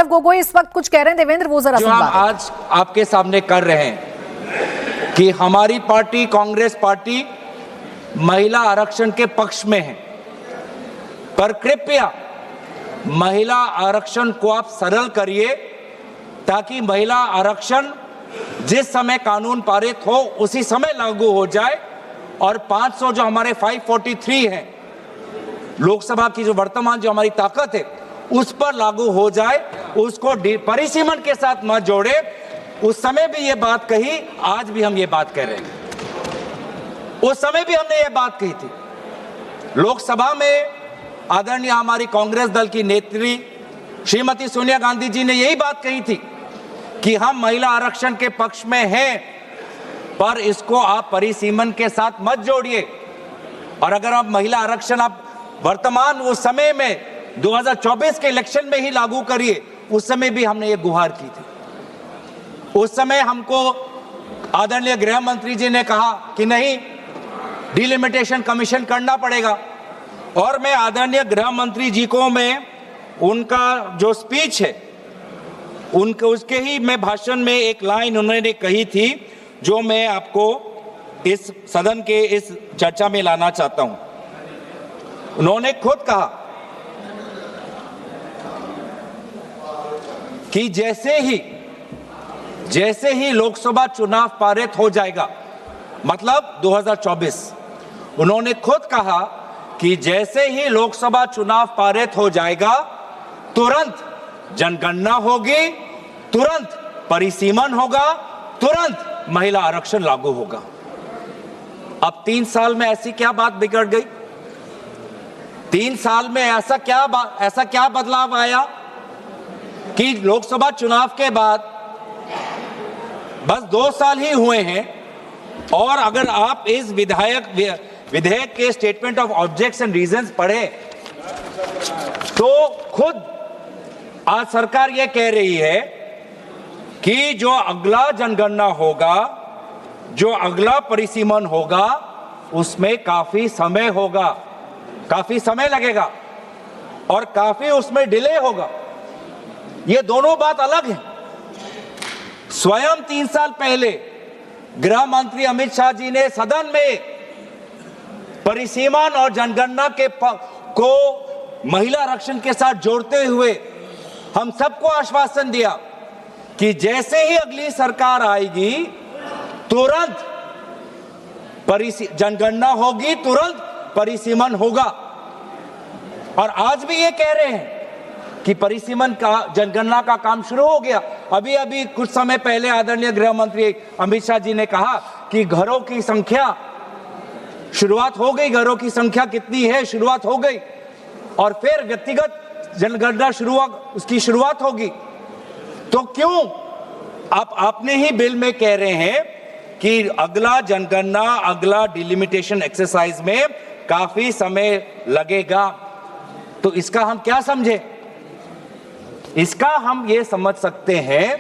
गोगोई इस वक्त कुछ कह रहे हैं देवेंद्र, वो जरा जो हम आज आपके सामने कर रहे हैं कि हमारी पार्टी कांग्रेस पार्टी महिला आरक्षण के पक्ष में है, पर कृपया महिला आरक्षण को आप सरल करिए ताकि महिला आरक्षण जिस समय कानून पारित हो उसी समय लागू हो जाए और 500 जो हमारे 543 है लोकसभा की जो वर्तमान जो हमारी ताकत है उस पर लागू हो जाए, उसको परिसीमन के साथ मत जोड़े। उस समय भी ये बात कही, आज भी हम ये बात कह रहे हैं। उस समय भी हमने ये बात कही थी लोकसभा में। आदरणीय हमारी कांग्रेस दल की नेत्री श्रीमती सोनिया गांधी जी ने यही बात कही थी कि हम महिला आरक्षण के पक्ष में हैं, पर इसको आप परिसीमन के साथ मत जोड़िए। और अगर आप महिला आरक्षण आप वर्तमान उस समय में 2024 के इलेक्शन में ही लागू करिए, उस समय भी हमने ये गुहार की थी। उस समय हमको आदरणीय गृह मंत्री जी ने कहा कि नहीं, डिलिमिटेशन कमीशन करना पड़ेगा। और मैं आदरणीय गृह मंत्री जी को मैं उनका जो स्पीच है उनके उसके ही मैं भाषण में एक लाइन उन्होंने कही थी जो मैं आपको इस सदन के इस चर्चा में लाना चाहता हूं। उन्होंने खुद कहा कि जैसे ही लोकसभा चुनाव पारित हो जाएगा, मतलब 2024, उन्होंने खुद कहा कि जैसे ही लोकसभा चुनाव पारित हो जाएगा तुरंत जनगणना होगी, तुरंत परिसीमन होगा, तुरंत महिला आरक्षण लागू होगा। अब 3 साल में ऐसी क्या बात बिगड़ गई? 3 साल में ऐसा क्या बदलाव आया कि लोकसभा चुनाव के बाद बस 2 साल ही हुए हैं और अगर आप इस विधेयक के statement of objects and reasons पढ़े तो खुद आज सरकार यह कह रही है कि जो अगला जनगणना होगा, जो अगला परिसीमन होगा, उसमें काफी समय होगा, काफी समय लगेगा और काफी उसमें डिले होगा। ये दोनों बात अलग है। स्वयं 3 साल पहले गृह मंत्री अमित शाह जी ने सदन में परिसीमन और जनगणना को महिला आरक्षण के साथ जोड़ते हुए हम सबको आश्वासन दिया कि जैसे ही अगली सरकार आएगी तुरंत जनगणना होगी, तुरंत परिसीमन होगा। और आज भी ये कह रहे हैं कि परिसीमन का जनगणना का काम शुरू हो गया। अभी कुछ समय पहले आदरणीय गृह मंत्री अमित शाह जी ने कहा कि घरों की संख्या शुरुआत हो गई, घरों की संख्या कितनी है शुरुआत हो गई और फिर व्यक्तिगत जनगणना उसकी शुरुआत होगी। तो क्यों आपने ही बिल में कह रहे हैं कि अगला जनगणना, अगला डिलिमिटेशन एक्सरसाइज में काफी समय लगेगा? तो इसका हम क्या समझे? इसका हम ये समझ सकते हैं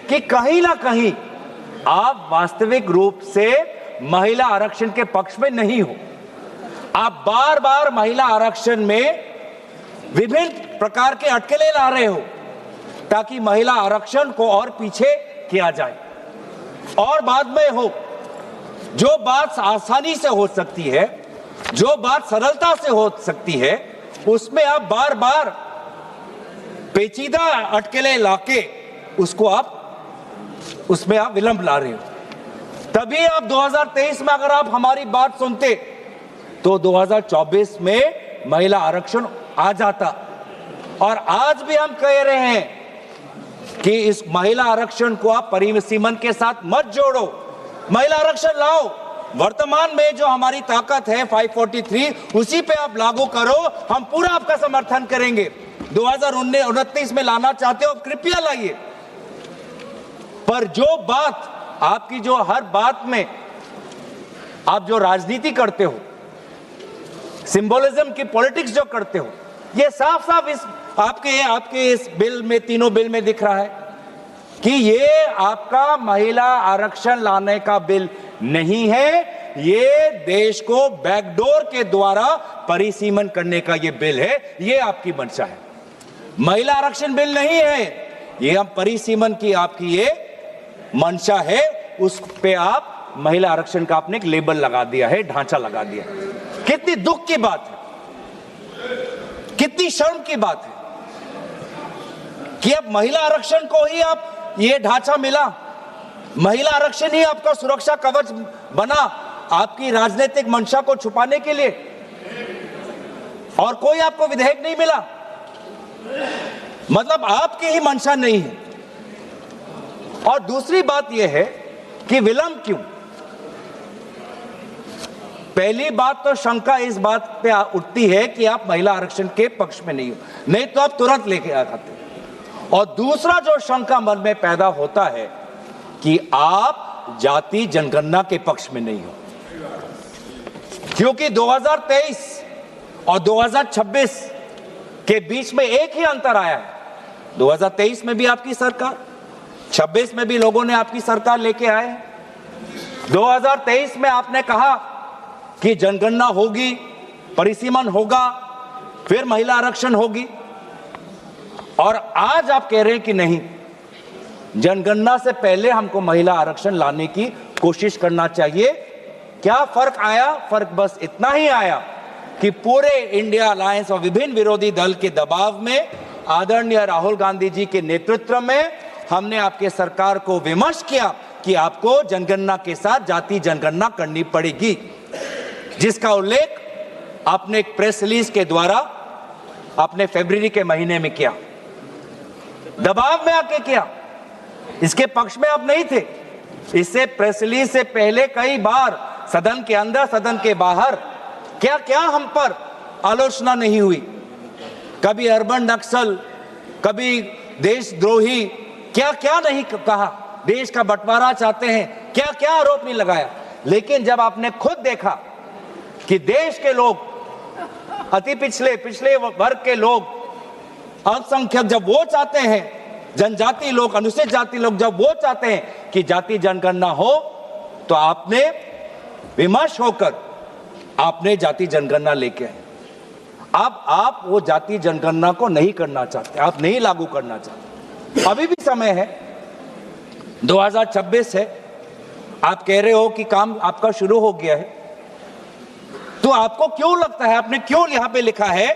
कि कहीं ना कहीं आप वास्तविक रूप से महिला आरक्षण के पक्ष में नहीं हो। आप बार बार महिला आरक्षण में विभिन्न प्रकार के अटकलें ला रहे हो ताकि महिला आरक्षण को और पीछे किया जाए और बाद में हो। जो बात आसानी से हो सकती है, जो बात सरलता से हो सकती है, उसमें आप बार बार पेचीदा अटकलें लाके उसमें आप विलंब ला रहे हो। तभी आप 2023 में अगर आप हमारी बात सुनते तो 2024 में महिला आरक्षण आ जाता। और आज भी हम कह रहे हैं कि इस महिला आरक्षण को आप परिसीमन के साथ मत जोड़ो, महिला आरक्षण लाओ। वर्तमान में जो हमारी ताकत है 543, उसी पे आप लागू करो, हम पूरा आपका समर्थन करेंगे। 2029 में लाना चाहते हो कृपया लाइए, पर जो बात आपकी, जो हर बात में आप जो राजनीति करते हो, सिंबोलिज्म की पॉलिटिक्स जो करते हो, ये साफ साफ इस आपके इस बिल में, तीनों बिल में दिख रहा है कि ये आपका महिला आरक्षण लाने का बिल नहीं है, ये देश को बैकडोर के द्वारा परिसीमन करने का ये बिल है। ये आपकी मंशा है, महिला आरक्षण बिल नहीं है। ये हम परिसीमन की आपकी ये मंशा है, उस पे आप महिला आरक्षण का आपने एक लेबल लगा दिया है, ढांचा लगा दिया। कितनी दुख की बात है, कितनी शर्म की बात है कि अब महिला आरक्षण को ही आप ये ढांचा मिला, महिला आरक्षण ही आपका सुरक्षा कवच बना आपकी राजनीतिक मंशा को छुपाने के लिए, और कोई आपको विधेयक नहीं मिला। मतलब आपकी ही मंशा नहीं है। और दूसरी बात यह है कि विलंब क्यों? पहली बात तो शंका इस बात पे उठती है कि आप महिला आरक्षण के पक्ष में नहीं हो, नहीं तो आप तुरंत लेके आ जाते। और दूसरा जो शंका मन में पैदा होता है कि आप जाति जनगणना के पक्ष में नहीं हो, क्योंकि 2023 और 2026 के बीच में एक ही अंतर आया है। 2023 में भी आपकी सरकार, 26 में भी लोगों ने आपकी सरकार लेके आए हैं। 2023 में आपने कहा कि जनगणना होगी, परिसीमन होगा, फिर महिला आरक्षण होगी, और आज आप कह रहे हैं कि नहीं, जनगणना से पहले हमको महिला आरक्षण लाने की कोशिश करना चाहिए। क्या फर्क आया? फर्क बस इतना ही आया कि पूरे इंडिया अलायंस और विभिन्न विरोधी दल के दबाव में आदरणीय राहुल गांधी जी के नेतृत्व में हमने आपके सरकार को विमर्श किया कि आपको जनगणना के साथ जाति जनगणना करनी पड़ेगी, जिसका उल्लेख आपने एक प्रेस रिलीज के द्वारा आपने फरवरी के महीने में किया, दबाव में आके किया। इसके पक्ष में आप नहीं थे। इससे प्रेस रिलीज से पहले कई बार सदन के अंदर, सदन के बाहर क्या क्या हम पर आलोचना नहीं हुई। कभी अर्बन नक्सल, कभी देशद्रोही, क्या क्या नहीं कहा, देश का बंटवारा चाहते हैं, क्या क्या आरोप नहीं लगाया। लेकिन जब आपने खुद देखा कि देश के लोग, अति पिछले वर्ग के लोग, अल्पसंख्यक जब वो चाहते हैं, जनजाति लोग, अनुसूचित जाति लोग जब वो चाहते हैं कि जाति जनगणना हो, तो आपने विमर्श होकर आपने जाति जनगणना लेके आए। अब आप वो जाति जनगणना को नहीं करना चाहते, आप नहीं लागू करना चाहते। अभी भी समय है, 2026 है, आप कह रहे हो कि काम आपका शुरू हो गया है, तो आपको क्यों लगता है, आपने क्यों यहां पे लिखा है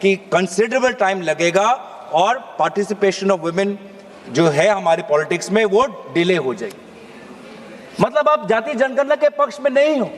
कि कंसिडरेबल टाइम लगेगा और पार्टिसिपेशन ऑफ वुमेन जो है हमारी पॉलिटिक्स में वो डिले हो जाएगी? मतलब आप जाति जनगणना के पक्ष में नहीं हो।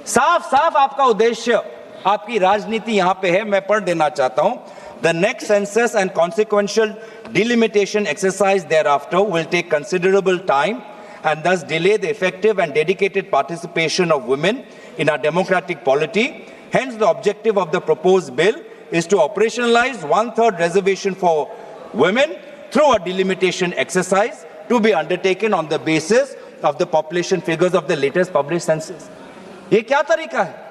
साफ साफ आपका उद्देश्य, आपकी राजनीति यहां पे है। मैं पढ़ देना चाहता हूं। The next census and consequential delimitation exercise thereafter will take considerable time and thus delay the effective and dedicated participation of women in our democratic polity. Hence, the objective of the proposed bill is to operationalize 1/3 reservation for women through a delimitation exercise to be undertaken on the basis of the population figures of the latest published census. ये क्या तरीका है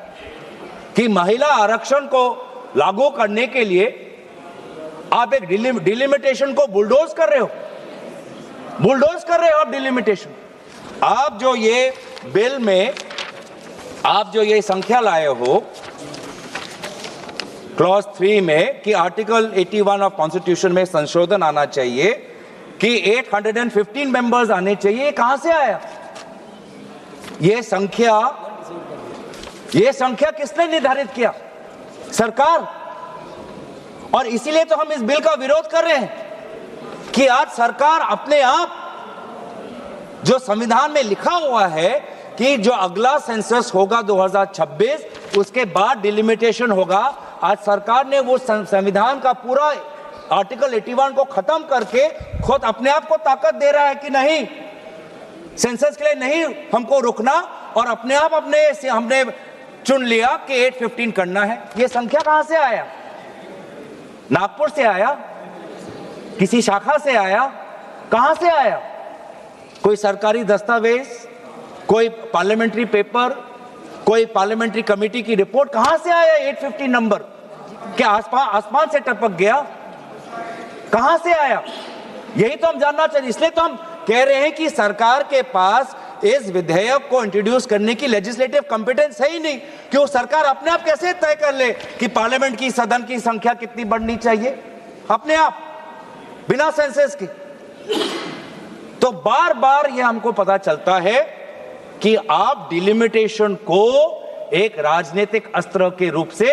कि महिला आरक्षण को लागू करने के लिए आप एक डिलिमिटेशन को बुलडोज कर रहे हो, आप डिलिमिटेशन। आप जो ये बिल में आप जो ये संख्या लाए हो क्लॉज 3 में कि आर्टिकल 81 ऑफ कॉन्स्टिट्यूशन में संशोधन आना चाहिए कि 815 मेंबर्स आने चाहिए, ये कहां से आया? ये संख्या किसने निर्धारित किया? सरकार। और इसीलिए तो हम इस बिल का विरोध कर रहे हैं कि आज सरकार अपने आप, जो संविधान में लिखा हुआ है कि जो अगला सेंसस होगा 2026, उसके बाद डिलिमिटेशन होगा, आज सरकार ने वो संविधान का पूरा आर्टिकल 81 को खत्म करके खुद अपने आप को ताकत दे रहा है कि नहीं, सेंसस के लिए नहीं हमको रुकना, और अपने आप हमने चुन लिया कि 815 करना है। ये संख्या कहां से आया? नागपुर से आया? किसी शाखा से आया? कहां से आया? कोई सरकारी दस्तावेज, कोई पार्लियामेंट्री पेपर, कोई पार्लियामेंट्री कमेटी की रिपोर्ट, कहां से आया 815 नंबर? क्या आसमान से टपक गया? कहां से आया? यही तो हम जानना चाहिए। इसलिए तो हम कह रहे हैं कि सरकार के पास इस विधेयक को इंट्रोड्यूस करने की लेजिस्लेटिव कॉम्पिटेंस है ही नहीं, कि वो सरकार अपने आप कैसे तय कर ले कि पार्लियामेंट की, सदन की संख्या कितनी बढ़नी चाहिए अपने आप, बिना सेंसस की। तो बार बार यह हमको पता चलता है कि आप डिलिमिटेशन को एक राजनीतिक अस्त्र के रूप से,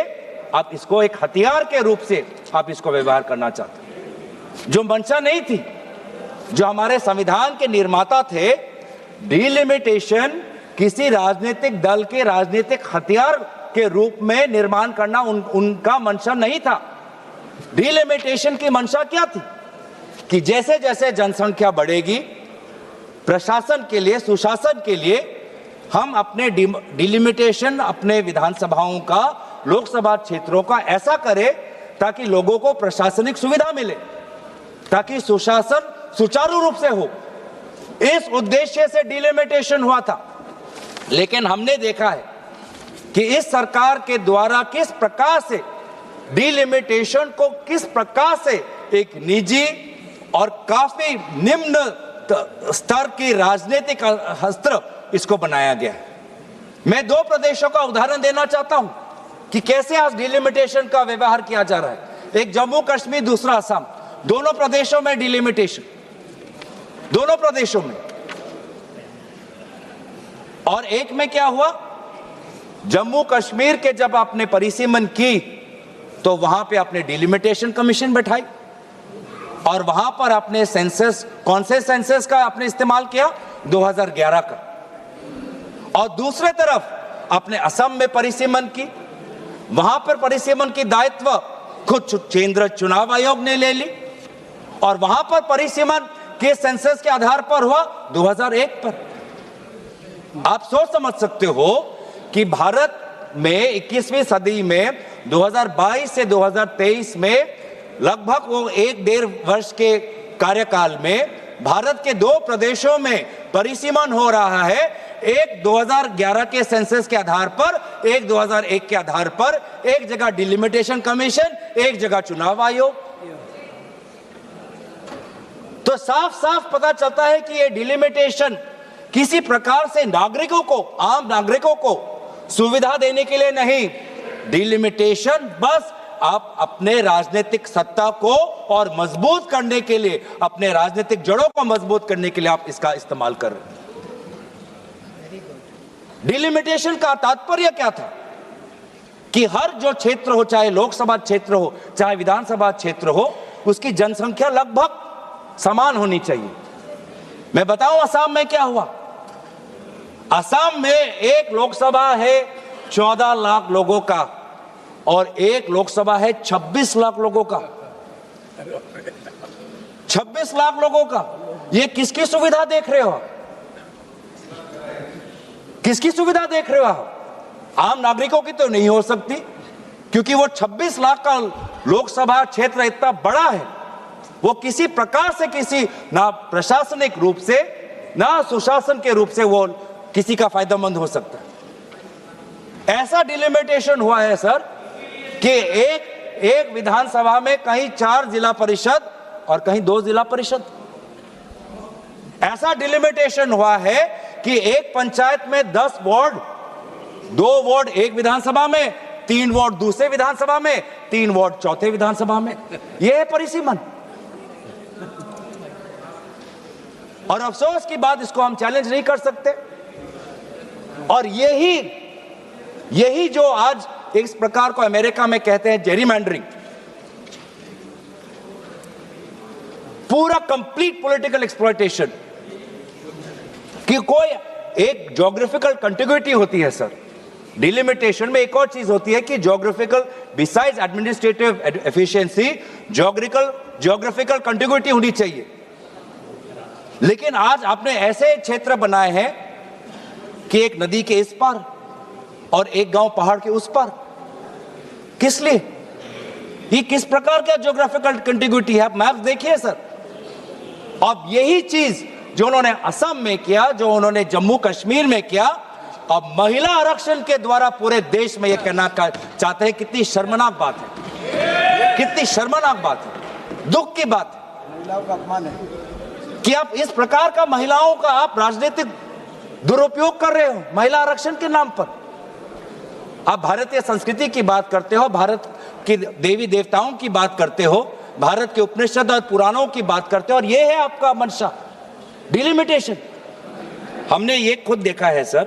आप इसको एक हथियार के रूप से आप इसको व्यवहार करना चाहते हैं, जो मंशा नहीं थी। जो हमारे संविधान के निर्माता थे, डिलिमिटेशन किसी राजनीतिक दल के राजनीतिक हथियार के रूप में निर्माण करना उनका मंशा नहीं था। डिलिमिटेशन की मंशा क्या थी कि जैसे जैसे जनसंख्या बढ़ेगी, प्रशासन के लिए, सुशासन के लिए हम अपने डिलिमिटेशन अपने विधानसभाओं का, लोकसभा क्षेत्रों का ऐसा करें ताकि लोगों को प्रशासनिक सुविधा मिले, ताकि सुशासन सुचारू रूप से हो। इस उद्देश्य से डिलिमिटेशन हुआ था। लेकिन हमने देखा है कि इस सरकार के द्वारा किस प्रकार से डिलिमिटेशन को, किस प्रकार से एक निजी और काफी निम्न स्तर की राजनीतिक अस्त्र इसको बनाया गया है। मैं दो प्रदेशों का उदाहरण देना चाहता हूं कि कैसे आज डिलिमिटेशन का व्यवहार किया जा रहा है। एक जम्मू कश्मीर, दूसरा असम। दोनों प्रदेशों में डिलिमिटेशन, दोनों प्रदेशों में। और एक में क्या हुआ, जम्मू कश्मीर के जब आपने परिसीमन की तो वहां पे आपने डिलिमिटेशन कमीशन बैठाई और वहां पर आपने सेंसस, कौन से सेंसस का आपने इस्तेमाल किया, 2011 का। और दूसरे तरफ आपने असम में परिसीमन की, वहां पर परिसीमन की दायित्व खुद केंद्र चुनाव आयोग ने ले ली और वहां पर परिसीमन के सेंसस के आधार पर हुआ 2001 पर। आप सोच समझ सकते हो कि भारत में 21वीं सदी में 2022 से 2023 में लगभग वो 1-1.5 वर्ष के कार्यकाल में भारत के दो प्रदेशों में परिसीमन हो रहा है। एक 2011 के सेंसस के आधार पर, एक 2001 के आधार पर। एक जगह डिलिमिटेशन कमीशन, एक जगह चुनाव आयोग। तो साफ साफ पता चलता है कि ये डिलिमिटेशन किसी प्रकार से नागरिकों को, आम नागरिकों को सुविधा देने के लिए नहीं। डिलिमिटेशन बस आप अपने राजनीतिक सत्ता को और मजबूत करने के लिए, अपने राजनीतिक जड़ों को मजबूत करने के लिए आप इसका इस्तेमाल कर रहे हैं। डिलिमिटेशन का तात्पर्य क्या था कि हर जो क्षेत्र हो, चाहे लोकसभा क्षेत्र हो, चाहे विधानसभा क्षेत्र हो, उसकी जनसंख्या लगभग समान होनी चाहिए। मैं बताऊं असम में क्या हुआ। असम में एक लोकसभा है 14 लाख लोगों का और एक लोकसभा है 26 लाख लोगों का। 26 लाख लोगों का। ये किसकी सुविधा देख रहे हो? किसकी सुविधा देख रहे हो? आम नागरिकों की तो नहीं हो सकती, क्योंकि वो 26 लाख का लोकसभा क्षेत्र इतना बड़ा है, वो किसी प्रकार से, किसी ना प्रशासनिक रूप से ना सुशासन के रूप से वो किसी का फायदेमंद हो सकता है। ऐसा डिलिमिटेशन हुआ है सर कि एक विधानसभा में कहीं 4 जिला परिषद और कहीं 2 जिला परिषद। ऐसा डिलिमिटेशन हुआ है कि एक पंचायत में 10 वार्ड, 2 वार्ड एक विधानसभा में, 3 वार्ड दूसरे विधानसभा में, 3 वार्ड चौथे विधानसभा में। यह है परिसीमन। और अफसोस की बात, इसको हम चैलेंज नहीं कर सकते। और यही जो आज इस प्रकार को अमेरिका में कहते हैं जेरीमैंडरिंग, पूरा कंप्लीट पॉलिटिकल एक्सप्लॉयटेशन, कि कोई एक ज्योग्राफिकल कंटिग्यूटी होती है सर। डिलिमिटेशन में एक और चीज होती है कि geographical, besides administrative efficiency, geographical contiguity होनी चाहिए। लेकिन आज आपने ऐसे क्षेत्र बनाए हैं कि एक नदी के इस पार और एक गांव पहाड़ के उस पार। किस लिए? ये किस प्रकार का ज्योग्राफिकल कंटिग्यूटी है? आप मैप देखिए सर। अब यही चीज जो उन्होंने असम में किया, जो उन्होंने जम्मू कश्मीर में किया, अब महिला आरक्षण के द्वारा पूरे देश में यह कहना चाहते हैं। कितनी शर्मनाक बात है, कितनी शर्मनाक बात है, दुख की बात है। महिलाओं का अपमान है कि आप इस प्रकार का महिलाओं का आप राजनीतिक दुरुपयोग कर रहे हो महिला आरक्षण के नाम पर। आप भारतीय संस्कृति की बात करते हो, भारत के देवी देवताओं की बात करते हो, भारत के उपनिषद और पुराणों की बात करते हैं और ये है आपका मंशा, डिलिमिटेशन। हमने ये खुद देखा है सर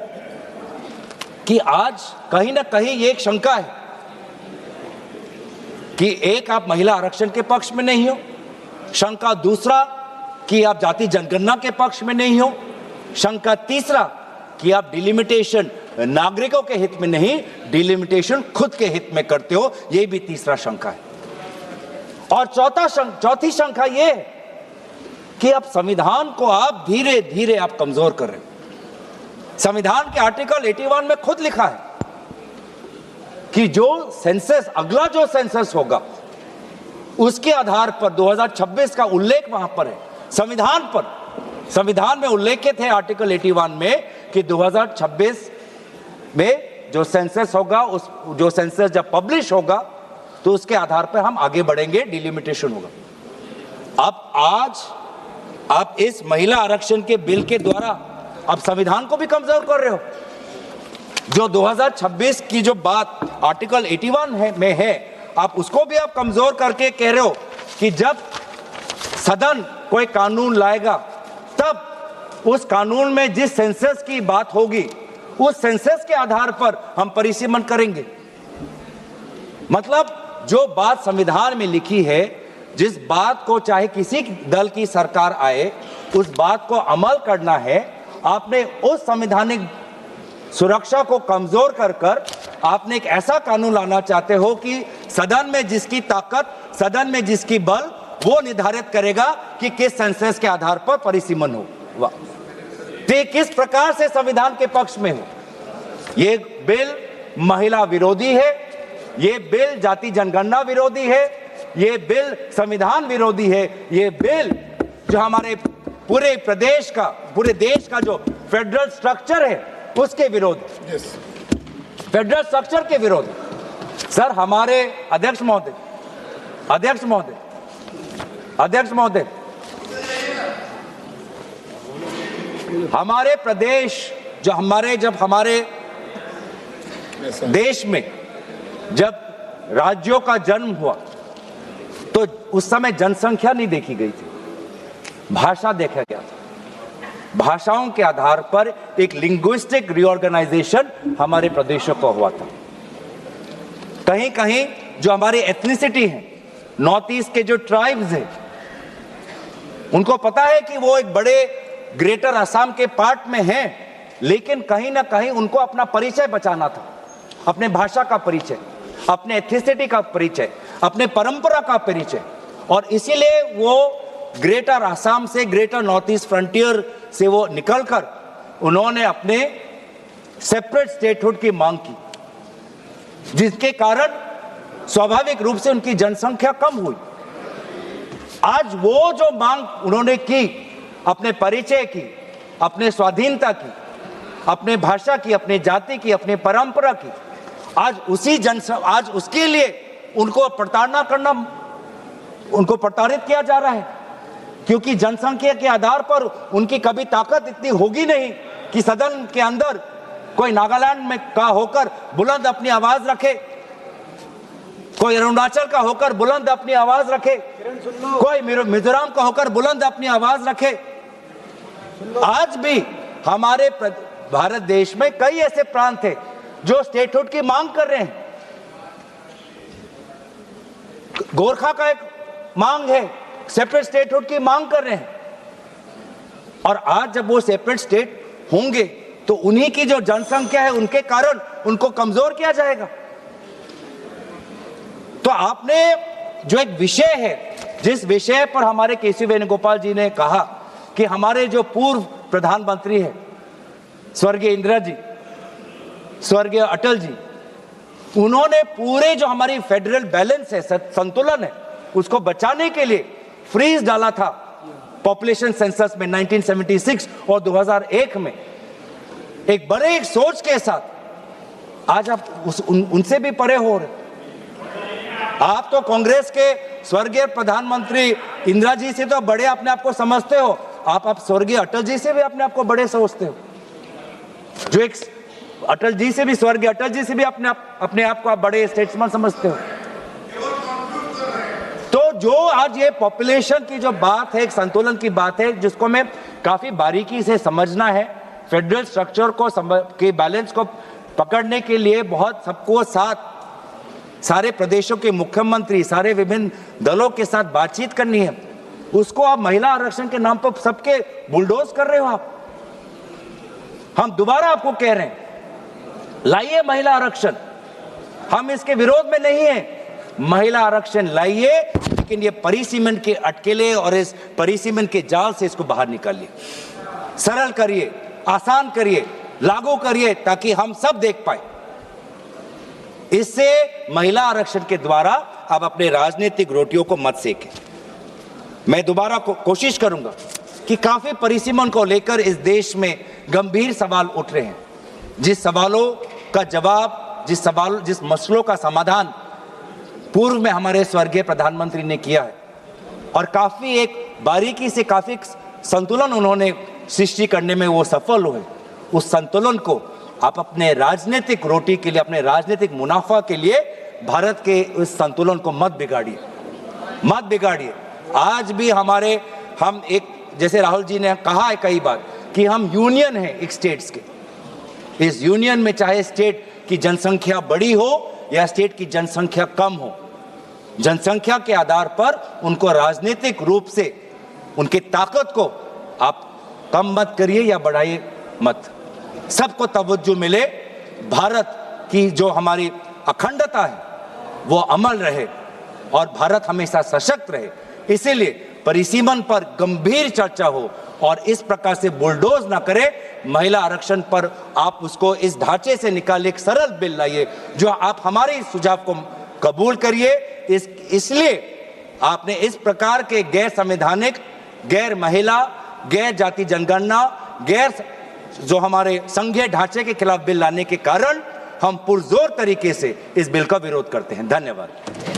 कि आज कहीं ना कहीं ये एक शंका है कि एक आप महिला आरक्षण के पक्ष में नहीं हो, शंका दूसरा कि आप जाति जनगणना के पक्ष में नहीं हो, शंका तीसरा कि आप डिलिमिटेशन नागरिकों के हित में नहीं, डिलिमिटेशन खुद के हित में करते हो, यह भी तीसरा शंका है। और चौथी शंका यह है कि अब संविधान को आप धीरे धीरे आप कमजोर कर रहे हैं। संविधान के आर्टिकल 81 में खुद लिखा है कि जो सेंसस, अगला जो सेंसस होगा उसके आधार पर 2026 का उल्लेख वहां पर है संविधान में उल्लेखित है आर्टिकल 81 में कि 2026 में जो सेंसस होगा, उस जो सेंसस जब पब्लिश होगा तो उसके आधार पर हम आगे बढ़ेंगे, डिलिमिटेशन होगा। अब आज आप इस महिला आरक्षण के बिल के द्वारा अब संविधान को भी कमजोर कर रहे हो। जो 2026 की जो बात आर्टिकल 81 में है, आप उसको भी आप कमजोर करके कह रहे हो कि जब सदन कोई कानून लाएगा तब उस कानून में जिस सेंसस की बात होगी उस सेंसस के आधार पर हम परिसीमन करेंगे। मतलब जो बात संविधान में लिखी है, जिस बात को चाहे किसी दल की सरकार आए उस बात को अमल करना है, आपने उस संवैधानिक सुरक्षा को कमजोर कर आपने एक ऐसा कानून लाना चाहते हो कि सदन में जिसकी ताकत, सदन में जिसकी बल, वो निर्धारित करेगा कि किस सेंसस के आधार पर परिसीमन हो। वाह, तो किस प्रकार से संविधान के पक्ष में हो। ये बिल महिला विरोधी है, ये बिल जाति जनगणना विरोधी है, ये बिल संविधान विरोधी है, ये बिल जो हमारे पूरे प्रदेश का, पूरे देश का जो फेडरल स्ट्रक्चर है उसके विरोध, फेडरल स्ट्रक्चर के विरोध। सर, हमारे अध्यक्ष महोदय, हमारे प्रदेश जब हमारे देश में जब राज्यों का जन्म हुआ तो उस समय जनसंख्या नहीं देखी गई थी, भाषा देखा गया था। भाषाओं के आधार पर एक लिंग्विस्टिक रीऑर्गेनाइजेशन हमारे प्रदेशों को हुआ था। कहीं कहीं जो हमारी एथनिसिटी है, नॉर्थ ईस्ट के जो ट्राइब्स हैं, उनको पता है कि वो एक बड़े ग्रेटर असम के पार्ट में हैं, लेकिन कहीं ना कहीं उनको अपना परिचय बचाना था, अपने भाषा का परिचय, अपने एथनिसिटी का परिचय, अपने परंपरा का परिचय। और इसीलिए वो ग्रेटर असम से, ग्रेटर नॉर्थ ईस्ट फ्रंटियर से वो निकलकर उन्होंने अपने सेपरेट स्टेटहुड की मांग की, जिसके कारण स्वाभाविक रूप से उनकी जनसंख्या कम हुई। आज वो जो मांग उन्होंने की, अपने परिचय की, अपने स्वाधीनता की, अपने भाषा की, अपने जाति की, अपने परंपरा की, आज उसके लिए उनको प्रताड़ित किया जा रहा है, क्योंकि जनसंख्या के आधार पर उनकी कभी ताकत इतनी होगी नहीं कि सदन के अंदर कोई नागालैंड में का होकर बुलंद अपनी आवाज रखे, कोई अरुणाचल का होकर बुलंद अपनी आवाज रखे, कोई मिजोरम का होकर बुलंद अपनी आवाज रखे। आज भी हमारे भारत देश में कई ऐसे प्रांत हैं जो स्टेटहुड की मांग कर रहे हैं। गोरखा का एक मांग है, सेपरेट स्टेटहुड की मांग कर रहे हैं। और आज जब वो सेपरेट स्टेट होंगे तो उन्हीं की जो जनसंख्या है उनके कारण उनको कमजोर किया जाएगा। तो आपने जो एक विषय है, जिस विषय पर हमारे केसी वेणुगोपाल जी ने कहा कि हमारे जो पूर्व प्रधानमंत्री हैं स्वर्गीय इंदिरा जी, स्वर्गीय अटल जी, उन्होंने पूरे जो हमारी फेडरल बैलेंस है, संतुलन है, उसको बचाने के लिए फ्रीज डाला था पॉपुलेशन सेंसस में 1976 और 2001 में, एक बड़े एक सोच के साथ। आज आप उनसे भी परे हो रहे। आप तो कांग्रेस के स्वर्गीय प्रधानमंत्री इंदिरा जी से तो बड़े अपने आप को समझते हो, आप स्वर्गीय अटल जी से भी अपने आप को बड़े समझते हो, जो एक अटल जी से भी, स्वर्गीय अटल जी से भी अपने आप को आप बड़े स्टेट्समैन समझते हो। तो जो आज ये पॉपुलेशन की जो बात है, एक संतुलन की बात है, जिसको मैं काफी बारीकी से समझना है, फेडरल स्ट्रक्चर को के बैलेंस को पकड़ने के लिए बहुत सबको साथ, सारे प्रदेशों के मुख्यमंत्री, सारे विभिन्न दलों के साथ बातचीत करनी है। उसको आप महिला आरक्षण के नाम पर सबके बुलडोज कर रहे हो आप। हम दोबारा आपको कह रहे हैं, लाइए महिला आरक्षण, हम इसके विरोध में नहीं है, महिला आरक्षण लाइए, लेकिन ये परिसीमन के अटकेले और इस परिसीमन के जाल से इसको बाहर निकालिए, सरल करिए, आसान करिए, लागू करिए, ताकि हम सब देख पाए। इससे महिला आरक्षण के द्वारा आप अपने राजनीतिक रोटियों को मत सेकें। मैं दोबारा कोशिश करूंगा कि काफी परिसीमन को लेकर इस देश में गंभीर सवाल उठ रहे हैं, जिस सवालों का जवाब, जिस मसलों का समाधान पूर्व में हमारे स्वर्गीय प्रधानमंत्री ने किया है, और काफी एक बारीकी से काफी संतुलन उन्होंने सृष्टि करने में वो सफल हुए। उस संतुलन को आप अपने राजनीतिक रोटी के लिए, अपने राजनीतिक मुनाफा के लिए भारत के उस संतुलन को मत बिगाड़िए। आज भी हम एक, जैसे राहुल जी ने कहा है कई बार, कि हम यूनियन है एक स्टेट्स के। इस यूनियन में चाहे स्टेट की जनसंख्या बड़ी हो या स्टेट की जनसंख्या कम हो, जनसंख्या के आधार पर उनको राजनीतिक रूप से उनकी ताकत को आप कम मत करिए या बढ़ाइए मत। सबको तवज्जो मिले, भारत की जो हमारी अखंडता है वो अमल रहे और भारत हमेशा सशक्त रहे। इसीलिए परिसीमन पर गंभीर चर्चा हो और इस प्रकार से बुलडोज ना करे। महिला आरक्षण पर आप उसको इस ढांचे से निकाल एक सरल बिल लाइए, जो आप हमारे सुझाव को कबूल करिए। इसलिए आपने इस प्रकार के गैर संवैधानिक, गैर महिला, गैर जाति जनगणना, गैर जो हमारे संघीय ढांचे के खिलाफ बिल लाने के कारण हम पुरजोर तरीके से इस बिल का विरोध करते हैं। धन्यवाद।